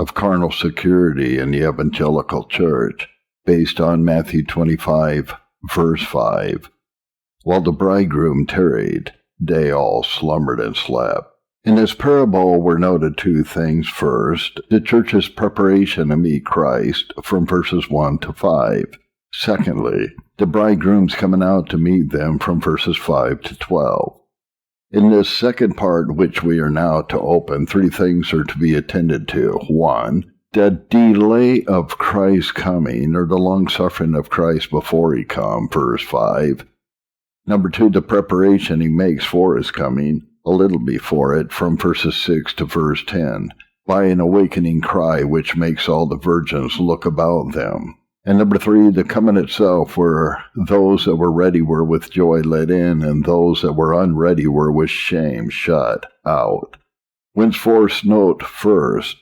of Carnal Security in the Evangelical Church, based on Matthew 25, verse 5. While the bridegroom tarried, they all slumbered and slept. In this parable were noted two things. First, the church's preparation to meet Christ from verses 1 to 5. Secondly, the bridegroom's coming out to meet them from verses 5 to 12. In this second part, which we are now to open, three things are to be attended to. 1, the delay of Christ's coming, or the long-suffering of Christ before he come, verse 5. Number 2, the preparation he makes for his coming, a little before it, from verses 6 to verse 10, by an awakening cry which makes all the virgins look about them. And number 3, the coming itself, where those that were ready were with joy let in, and those that were unready were with shame shut out. Whenceforth note first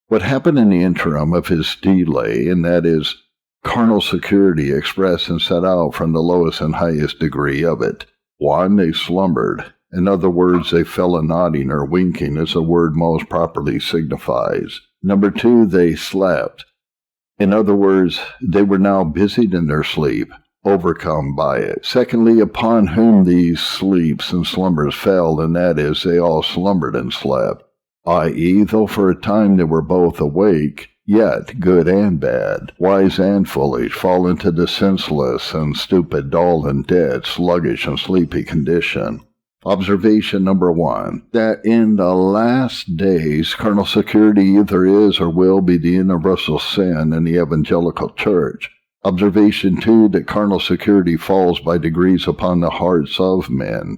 what happened in the interim of his delay, and that is carnal security expressed and set out from the lowest and highest degree of it. 1, they slumbered. In other words, they fell a nodding or winking, as the word most properly signifies. Number 2, they slept. In other words, they were now busied in their sleep, overcome by it. Secondly, upon whom these sleeps and slumbers fell, and that is, they all slumbered and slept, i.e., though for a time they were both awake, yet good and bad, wise and foolish, fall into the senseless and stupid, dull and dead, sluggish and sleepy condition. Observation number 1, that in the last days, carnal security either is or will be the universal sin in the evangelical church. Observation 2, that carnal security falls by degrees upon the hearts of men.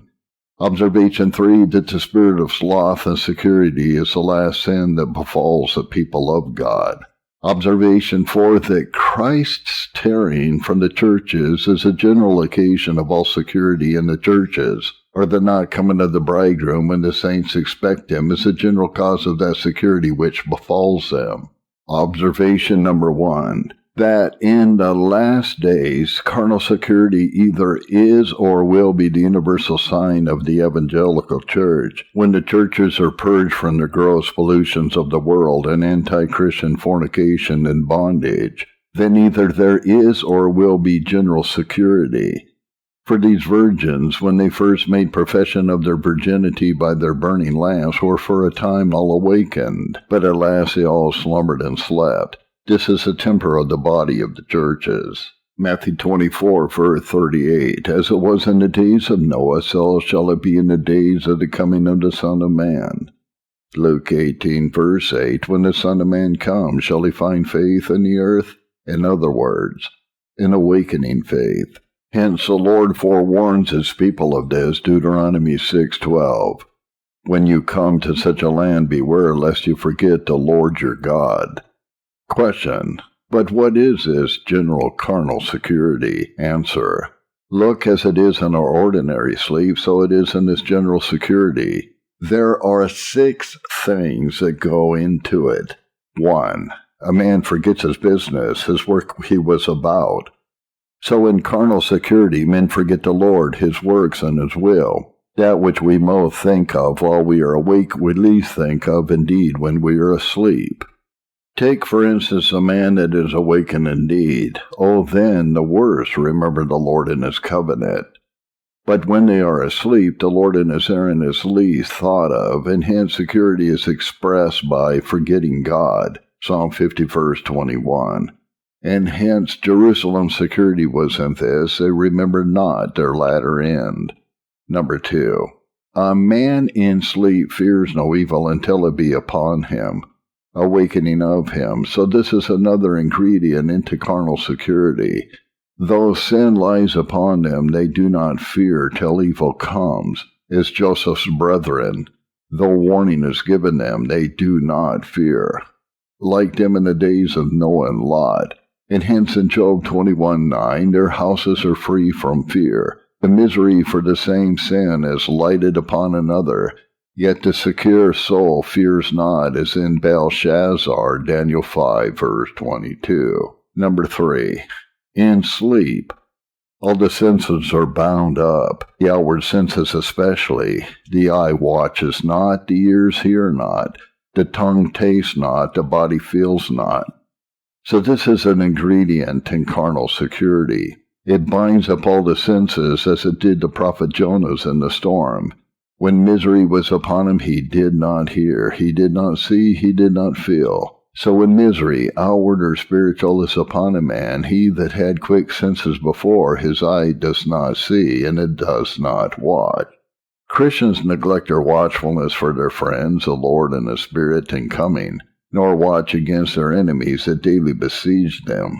Observation 3, that the spirit of sloth and security is the last sin that befalls the people of God. Observation 4, that Christ's tarrying from the churches is a general occasion of all security in the churches, or the not coming of the bridegroom when the saints expect him is a general cause of that security which befalls them. Observation number 1, that in the last days, carnal security either is or will be the universal sign of the evangelical church, when the churches are purged from the gross pollutions of the world and anti-Christian fornication and bondage. Then either there is or will be general security. For these virgins, when they first made profession of their virginity by their burning lamps, were for a time all awakened, but at last they all slumbered and slept. This is the temper of the body of the churches. Matthew 24, verse 38, as it was in the days of Noah, so shall it be in the days of the coming of the Son of Man. Luke 18, verse 8, when the Son of Man comes, shall he find faith in the earth? In other words, an awakening faith. Hence the Lord forewarns his people of this, Deuteronomy 6:12. When you come to such a land, beware lest you forget the Lord your God. Question: but what is this general carnal security? Answer: look, as it is in our ordinary sleep, so it is in this general security. There are 6 things that go into it. 1, a man forgets his business, his work he was about. So in carnal security, men forget the Lord, his works, and his will. That which we most think of while we are awake, we least think of indeed when we are asleep. Take, for instance, a man that is awakened indeed. Oh, then the worse remember the Lord in his covenant. But when they are asleep, the Lord in his errand is least thought of, and hence security is expressed by forgetting God. Psalm 50, verse 21. And hence Jerusalem's security was in this, they remembered not their latter end. Number 2, a man in sleep fears no evil until it be upon him, awakening of him. So this is another ingredient into carnal security. Though sin lies upon them, they do not fear till evil comes, as Joseph's brethren. Though warning is given them, they do not fear. Like them in the days of Noah and Lot. And hence in Job 21:9, their houses are free from fear. The misery for the same sin is lighted upon another, yet the secure soul fears not, as in Belshazzar, Daniel 5, verse 22. Number 3, in sleep, all the senses are bound up, the outward senses especially. The eye watches not, the ears hear not, The tongue tastes not, the body feels not. So this is an ingredient in carnal security. It binds up all the senses as it did the prophet Jonas in the storm. When misery was upon him, he did not hear, he did not see, he did not feel. So when misery, outward or spiritual, is upon a man, he that had quick senses before, his eye does not see, and it does not watch. Christians neglect their watchfulness for their friends, the Lord and the Spirit in coming, nor watch against their enemies that daily besiege them.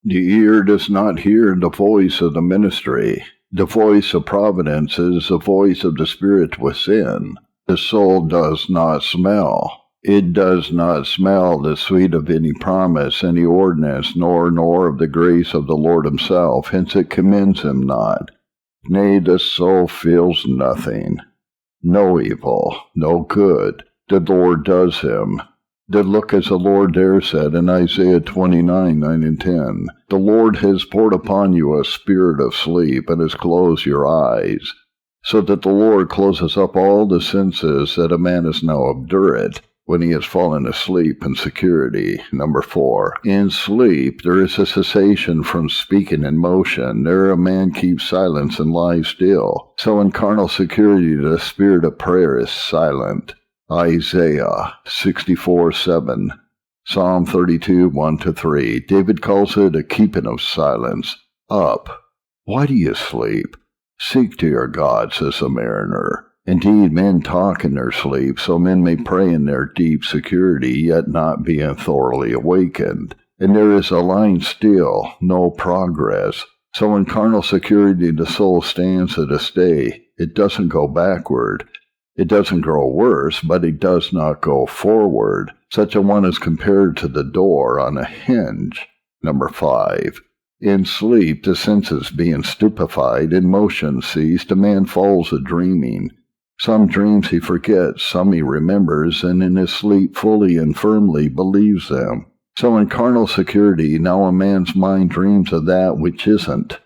The ear does not hear the voice of the ministry. The voice of providence is the voice of the Spirit within. The soul does not smell. It does not smell the sweet of any promise, any ordinance, nor of the grace of the Lord himself, hence it commends him not. Nay, the soul feels nothing, no evil, no good. The Lord does him. That look as the Lord there said in Isaiah 29, 9 and 10, the Lord has poured upon you a spirit of sleep, and has closed your eyes, so that the Lord closes up all the senses that a man is now obdurate, when he has fallen asleep in security. Number 4, in sleep there is a cessation from speaking and motion. There a man keeps silence and lies still. So in carnal security the spirit of prayer is silent. Isaiah 64:7, Psalm 32, 1-3. David calls it a keeping of silence. Up, why do you sleep? Seek to your God, says the mariner. Indeed, men talk in their sleep, so men may pray in their deep security, yet not being thoroughly awakened. And there is a lying still, no progress. So in carnal security the soul stands at a stay. It doesn't go backward. It doesn't grow worse, but it does not go forward. Such a one is compared to the door on a hinge. Number 5. In sleep, the senses being stupefied, in motion ceased, a man falls a-dreaming. Some dreams he forgets, some he remembers, and in his sleep fully and firmly believes them. So in carnal security, now a man's mind dreams of that which isn't,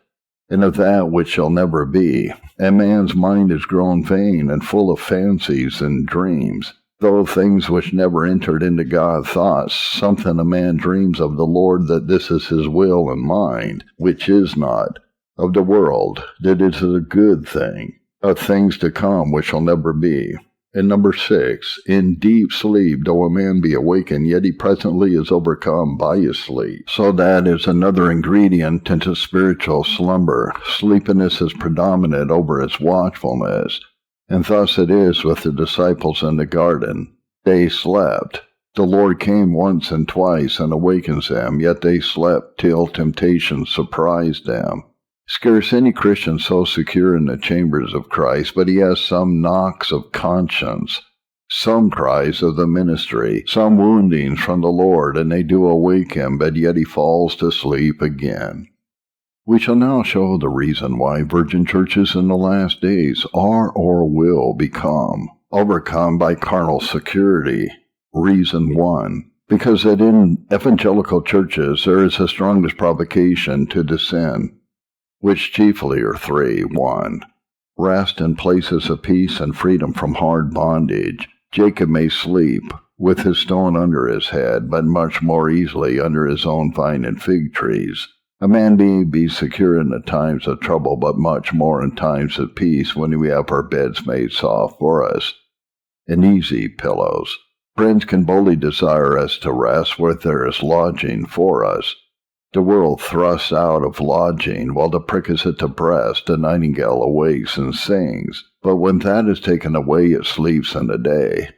and of that which shall never be. A man's mind is grown vain and full of fancies and dreams, though things which never entered into God's thoughts. Something a man dreams of the Lord, that this is his will and mind, which is not. Of the world, that it is a good thing. Of things to come which shall never be. And number 6, in deep sleep, though a man be awakened, yet he presently is overcome by his sleep. So that is another ingredient into spiritual slumber. Sleepiness is predominant over its watchfulness. And thus it is with the disciples in the garden. They slept. The Lord came once and twice and awakens them, yet they slept till temptation surprised them. Scarce any Christian so secure in the chambers of Christ, but he has some knocks of conscience, some cries of the ministry, some woundings from the Lord, and they do awake him, but yet he falls to sleep again. We shall now show the reason why virgin churches in the last days are or will become overcome by carnal security. Reason 1. Because that in evangelical churches there is the strongest provocation to the sin, which chiefly are 3. 1. Rest in places of peace and freedom from hard bondage. Jacob may sleep with his stone under his head, but much more easily under his own vine and fig trees. A man may be secure in the times of trouble, but much more in times of peace, when we have our beds made soft for us and easy pillows. Friends can boldly desire us to rest where there is lodging for us. The world thrusts out of lodging, while the prick is at the breast, the nightingale awakes and sings. But when that is taken away, it sleeps in the day.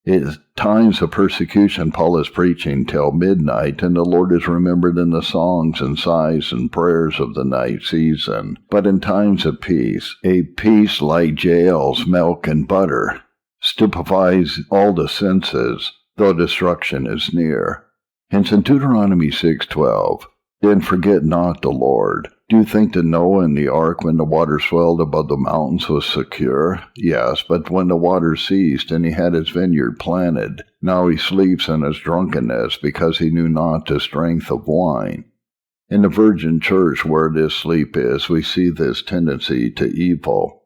In times of persecution, Paul is preaching till midnight, and the Lord is remembered in the songs and sighs and prayers of the night season. But in times of peace, a peace like jails, milk, and butter, stupefies all the senses, though destruction is near. Hence in Deuteronomy 6:12, then forget not the Lord. Do you think that Noah in the ark, when the water swelled above the mountains, was secure? Yes, but when the water ceased, and he had his vineyard planted, now he sleeps in his drunkenness, because he knew not the strength of wine. In the virgin church, where this sleep is, we see this tendency to evil.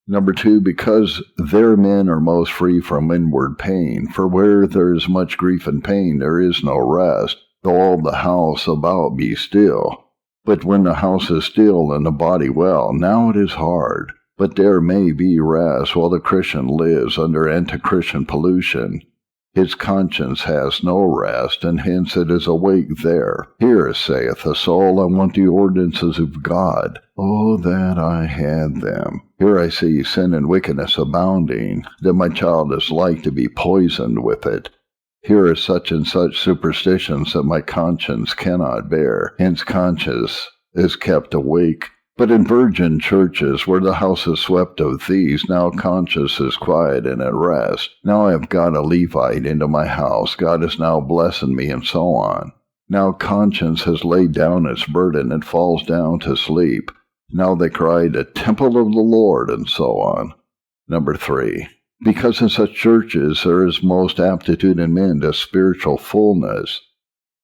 Number 2, because their men are most free from inward pain. For where there is much grief and pain, there is no rest, though all the house about be still. But when the house is still and the body well, now it is hard. But there may be rest while the Christian lives under anti-Christian pollution. His conscience has no rest, and hence it is awake there. Here, saith the soul, I want the ordinances of God. Oh, that I had them. Here I see sin and wickedness abounding, that my child is like to be poisoned with it. Here are such and such superstitions that my conscience cannot bear. Hence conscience is kept awake. But in virgin churches, where the house is swept of thieves, now conscience is quiet and at rest. Now I have got a Levite into my house, God is now blessing me, and so on. Now conscience has laid down its burden and falls down to sleep. Now they cry, the temple of the Lord, and so on. Number 3. Because in such churches there is most aptitude in men to spiritual fullness,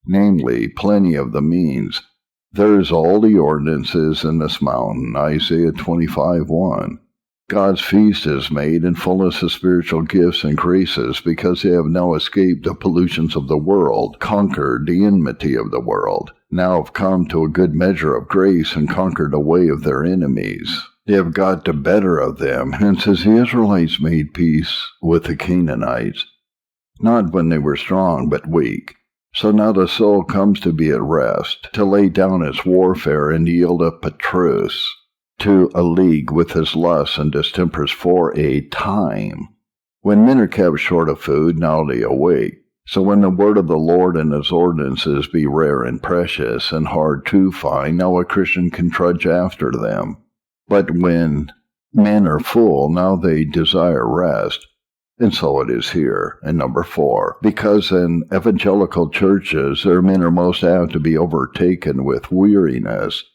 namely, plenty of the means. There is all the ordinances in this mountain, Isaiah 25:1. God's feast is made, and fullness of spiritual gifts and graces, because they have now escaped the pollutions of the world, conquered the enmity of the world, now have come to a good measure of grace, and conquered the way of their enemies. They have got the better of them. Hence as the Israelites made peace with the Canaanites, not when they were strong, but weak. So now the soul comes to be at rest, to lay down its warfare and yield up a truce to a league with his lusts and distempers for a time. When men are kept short of food, now they awake. So when the word of the Lord and his ordinances be rare and precious and hard to find, now a Christian can trudge after them. But when men are full, now they desire rest. And so it is here. And number 4, because in evangelical churches their men are most apt to be overtaken with weariness.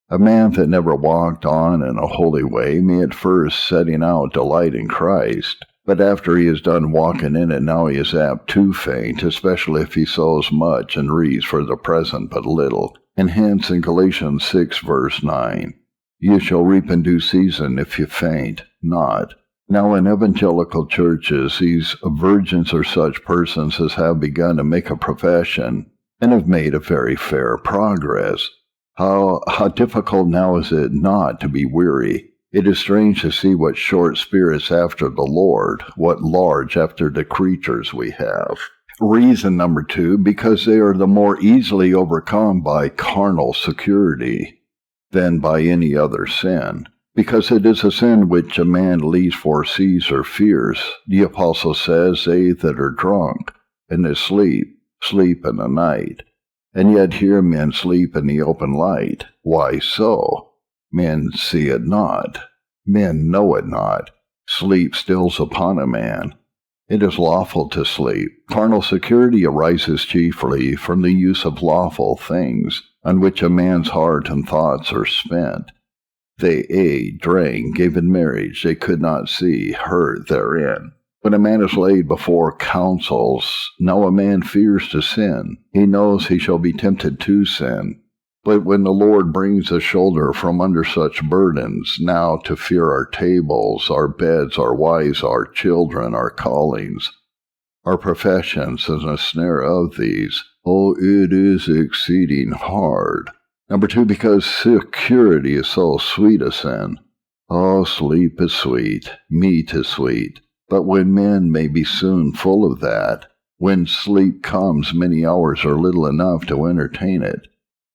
A man that never walked on in a holy way may at first setting out delight in Christ, but after he is done walking in it, now he is apt to faint, especially if he sows much and reaps for the present but little. And hence in Galatians 6 verse 9, you shall reap in due season if you faint not. Now in evangelical churches, these virgins are such persons as have begun to make a profession, and have made a very fair progress. How difficult now is it not to be weary? It is strange to see what short spirits after the Lord, what large after the creatures we have. Reason number 2, because they are the more easily overcome by carnal security than by any other sin. Because it is a sin which a man least foresees or fears. The apostle says, they that are drunk and they sleep in the night. And yet here men sleep in the open light. Why so? Men see it not. Men know it not. Sleep stills upon a man. It is lawful to sleep. Carnal security arises chiefly from the use of lawful things, on which a man's heart and thoughts are spent. They ate, drank, gave in marriage, they could not see, heard therein. When a man is laid before councils, now a man fears to sin. He knows he shall be tempted to sin. But when the Lord brings a shoulder from under such burdens, now to fear our tables, our beds, our wives, our children, our callings, our professions, and a snare of these, oh, it is exceeding hard. Number 2, because security is so sweet a sin. Oh, sleep is sweet, meat is sweet. But when men may be soon full of that, when sleep comes, many hours are little enough to entertain it.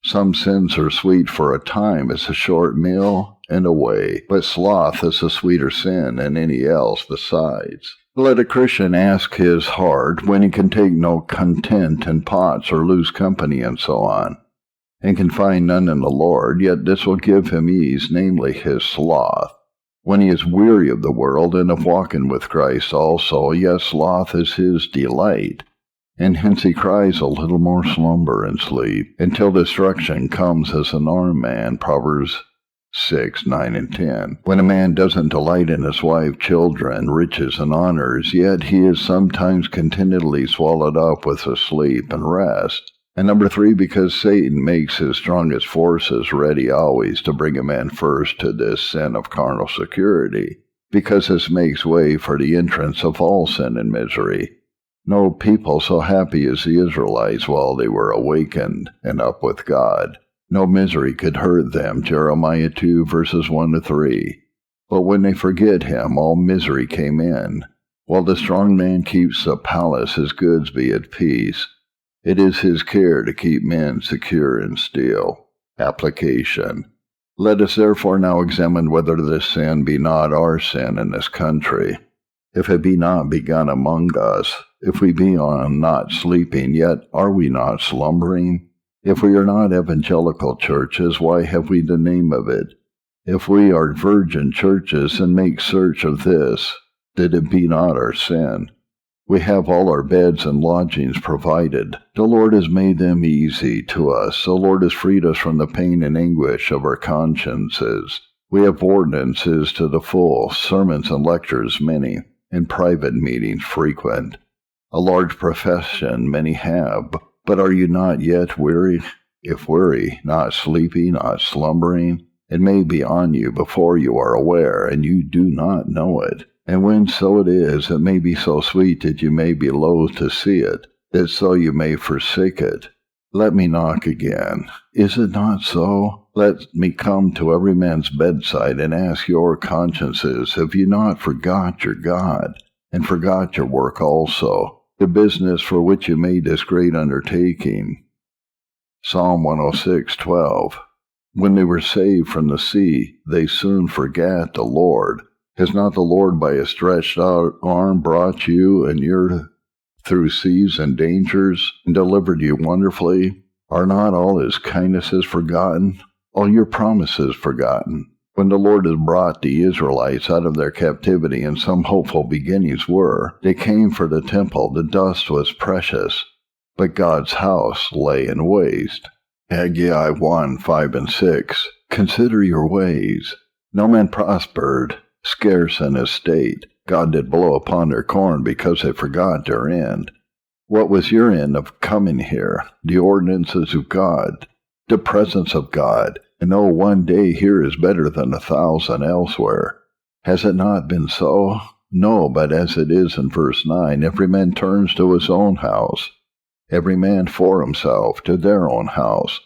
Some sins are sweet for a time, as a short meal and away, but sloth is a sweeter sin than any else besides. Let a Christian ask his heart when he can take no content in pots or lose company and so on, and can find none in the Lord, yet this will give him ease, namely his sloth. When he is weary of the world and of walking with Christ also, yet sloth is his delight, and hence he cries a little more slumber and sleep, until destruction comes as an armed man, Proverbs 6, 9, and 10. When a man doesn't delight in his wife, children, riches, and honors, yet he is sometimes continually swallowed up with a sleep and rest. And number 3, because Satan makes his strongest forces ready always to bring a man first to this sin of carnal security. because this makes way for the entrance of all sin and misery. No people so happy as the Israelites while they were awakened and up with God. No misery could hurt them, Jeremiah 2 verses 1-3. But when they forget him, all misery came in. While the strong man keeps the palace, his goods be at peace. It is his care to keep men secure and still. Application. Let us therefore now examine whether this sin be not our sin in this country. If it be not begun among us, if we be not sleeping, yet are we not slumbering? If we are not evangelical churches, why have we the name of it? If we are virgin churches, and make search of this, that it be not our sin. We have all our beds and lodgings provided. The Lord has made them easy to us. The Lord has freed us from the pain and anguish of our consciences. We have ordinances to the full, sermons and lectures many, and private meetings frequent. A large profession many have, but are you not yet weary? If weary, not sleepy, not slumbering, it may be on you before you are aware, and you do not know it. And when so it is, it may be so sweet that you may be loath to see it, that so you may forsake it. Let me knock again. Is it not so? Let me come to every man's bedside and ask your consciences, have you not forgot your God, and forgot your work also, the business for which you made this great undertaking? Psalm 106:12. When they were saved from the sea, they soon forgat the Lord. Has not the Lord by a stretched out arm brought you and your through seas and dangers, and delivered you wonderfully? Are not all his kindnesses forgotten, all your promises forgotten? When the Lord had brought the Israelites out of their captivity, and some hopeful beginnings were, they came for the temple, the dust was precious, but God's house lay in waste. Haggai 1:5-6. Consider your ways. No man prospered, scarce in his state. God did blow upon their corn because they forgot their end. What was your end of coming here? The ordinances of God, the presence of God. And oh, one day here is better than 1,000 elsewhere. Has it not been so? No, but as it is in verse 9, every man turns to his own house, every man for himself, to their own house.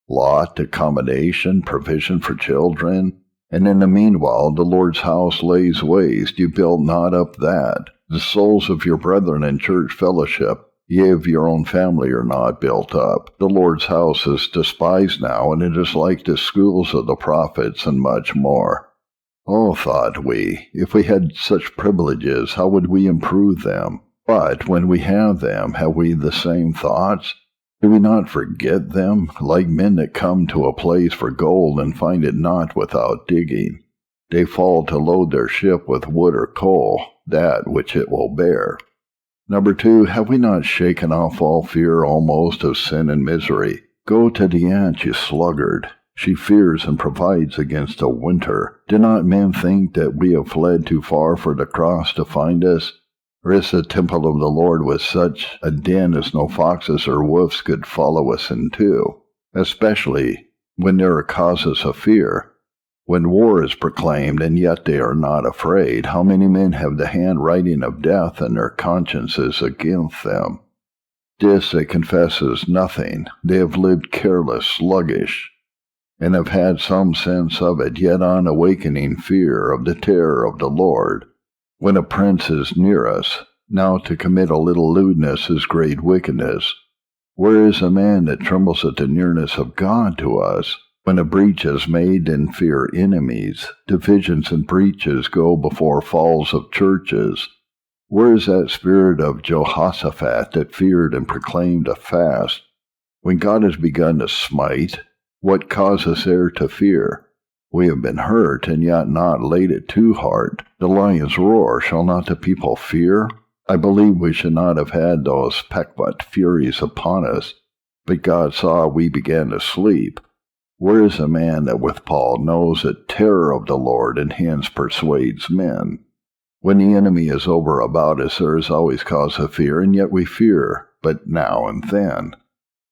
Lot, accommodation, provision for children. And in the meanwhile, the Lord's house lays waste. You build not up that. The souls of your brethren in church fellowship, ye of your own family, are not built up. The Lord's house is despised now, and it is like the schools of the prophets, and much more. Oh, thought we, if we had such privileges, how would we improve them? But when we have them, have we the same thoughts? Do we not forget them, like men that come to a place for gold and find it not without digging? They fall to load their ship with wood or coal, that which it will bear. Number 2, have we not shaken off all fear almost of sin and misery? Go to the ant, you sluggard. She fears and provides against a winter. Do not men think that we have fled too far for the cross to find us? Or is the temple of the Lord with such a den as no foxes or wolves could follow us into? Especially when there are causes of fear. When war is proclaimed, and yet they are not afraid, how many men have the handwriting of death and their consciences against them? This they confess as nothing. They have lived careless, sluggish, and have had some sense of it, yet on awakening fear of the terror of the Lord. When a prince is near us, now to commit a little lewdness is great wickedness. Where is a man that trembles at the nearness of God to us? When a breach is made, and fear enemies, divisions and breaches go before falls of churches. Where is that spirit of Jehoshaphat that feared and proclaimed a fast? When God has begun to smite, what causes there to fear? We have been hurt, and yet not laid it to heart. The lion's roar, shall not the people fear? I believe we should not have had those pequot furies upon us, but God saw we began to sleep. Where is a man that with Paul knows the terror of the Lord, and hence persuades men? When the enemy is over about us, there is always cause of fear, and yet we fear, but now and then.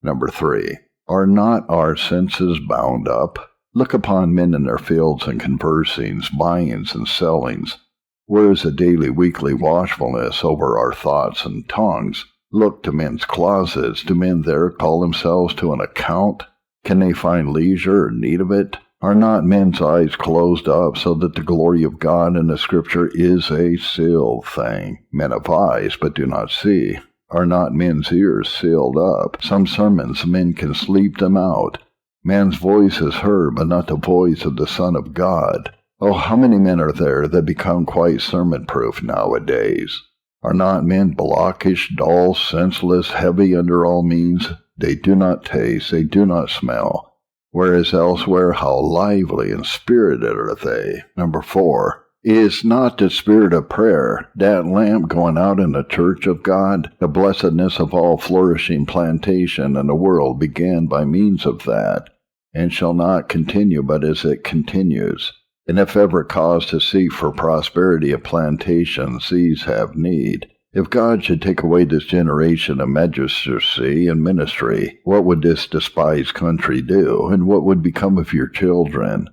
Number 3, are not our senses bound up? Look upon men in their fields and conversing, buyings and sellings. Where is a daily, weekly watchfulness over our thoughts and tongues? Look to men's closets. Do men there call themselves to an account? Can they find leisure or need of it? Are not men's eyes closed up so that the glory of God in the Scripture is a sealed thing? Men have eyes, but do not see. Are not men's ears sealed up? Some sermons men can sleep them out. Man's voice is heard, but not the voice of the Son of God. Oh, how many men are there that become quite sermon-proof nowadays? Are not men blockish, dull, senseless, heavy under all means? They do not taste, they do not smell. Whereas elsewhere, how lively and spirited are they. Number 4. Is not the spirit of prayer, that lamp going out in the church of God? The blessedness of all flourishing plantation in the world began by means of that, and shall not continue but as it continues. And if ever cause to seek for prosperity of plantations, these have need. If God should take away this generation of magistracy and ministry, what would this despised country do, and what would become of your children?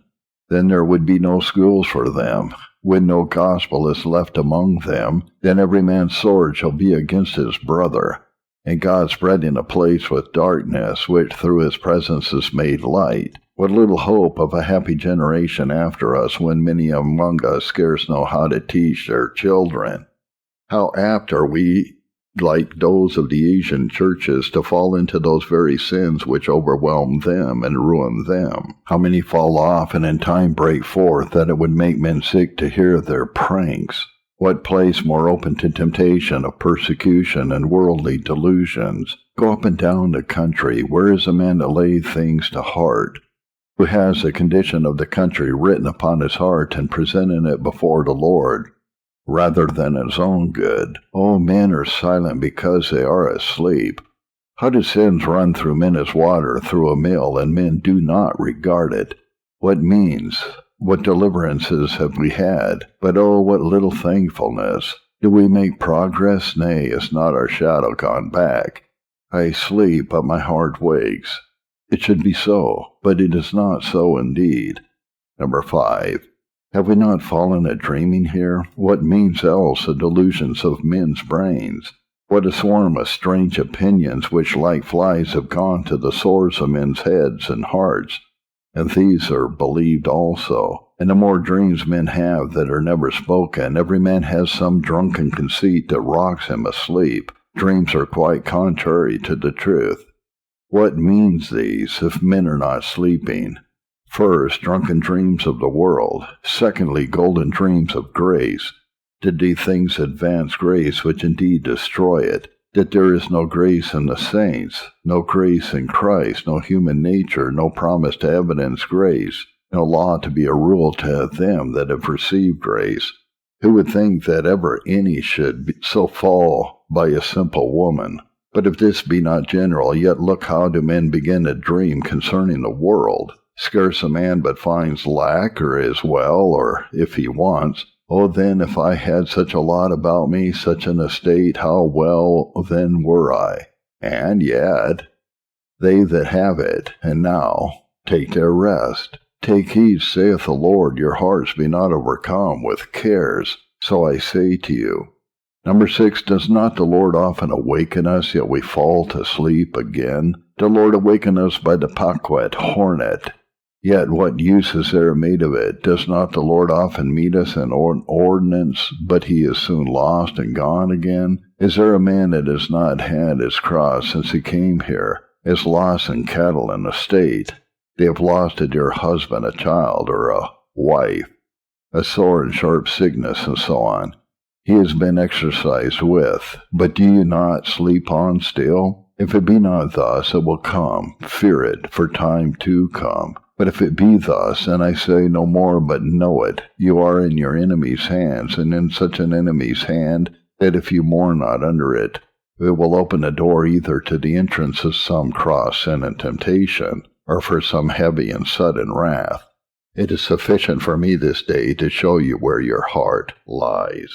Then there would be no schools for them. When no gospel is left among them, then every man's sword shall be against his brother. And God spreading a place with darkness, which through his presence is made light. What little hope of a happy generation after us, when many among us scarce know how to teach their children? How apt are we, like those of the Asian churches, to fall into those very sins which overwhelm them and ruin them? How many fall off and in time break forth that it would make men sick to hear their pranks? What place more open to temptation of persecution and worldly delusions? Go up and down the country. Where is a man to lay things to heart, who has the condition of the country written upon his heart and presenting it before the Lord, rather than his own good? Oh, men are silent because they are asleep. How do sins run through men as water through a mill, and men do not regard it? What means? What deliverances have we had? But oh, what little thankfulness! Do we make progress? Nay, is not our shadow gone back? I sleep, but my heart wakes. It should be so, but it is not so indeed. Number 5. Have we not fallen a dreaming here? What means else the delusions of men's brains? What a swarm of strange opinions which like flies have gone to the sores of men's heads and hearts, and these are believed also. And the more dreams men have that are never spoken, every man has some drunken conceit that rocks him asleep. Dreams are quite contrary to the truth. What means these, if men are not sleeping? First, drunken dreams of the world. Secondly, golden dreams of grace. Did these things advance grace, which indeed destroy it? That there is no grace in the saints, no grace in Christ, no human nature, no promise to evidence grace, no law to be a rule to them that have received grace. Who would think that ever any should so fall by a simple woman? But if this be not general, yet look how do men begin to dream concerning the world. Scarce a man but finds lack, or is well, or if he wants. Oh, then, if I had such a lot about me, such an estate, how well then were I? And yet, they that have it, and now, take their rest. Take heed, saith the Lord, your hearts be not overcome with cares. So I say to you. Number 6, does not the Lord often awaken us, yet we fall to sleep again? The Lord awaken us by the paquet, hornet. Yet what use is there made of it? Does not the Lord often meet us in ordinance, but he is soon lost and gone again? Is there a man that has not had his cross since he came here? Is lost in cattle and estate? They have lost a dear husband, a child, or a wife, a sore and sharp sickness, and so on. He has been exercised with. But do you not sleep on still? If it be not thus, it will come. Fear it, for time to come. But if it be thus, and I say no more but know it, you are in your enemy's hands, and in such an enemy's hand, that if you mourn not under it, it will open the door either to the entrance of some cross sin and temptation, or for some heavy and sudden wrath. It is sufficient for me this day to show you where your heart lies.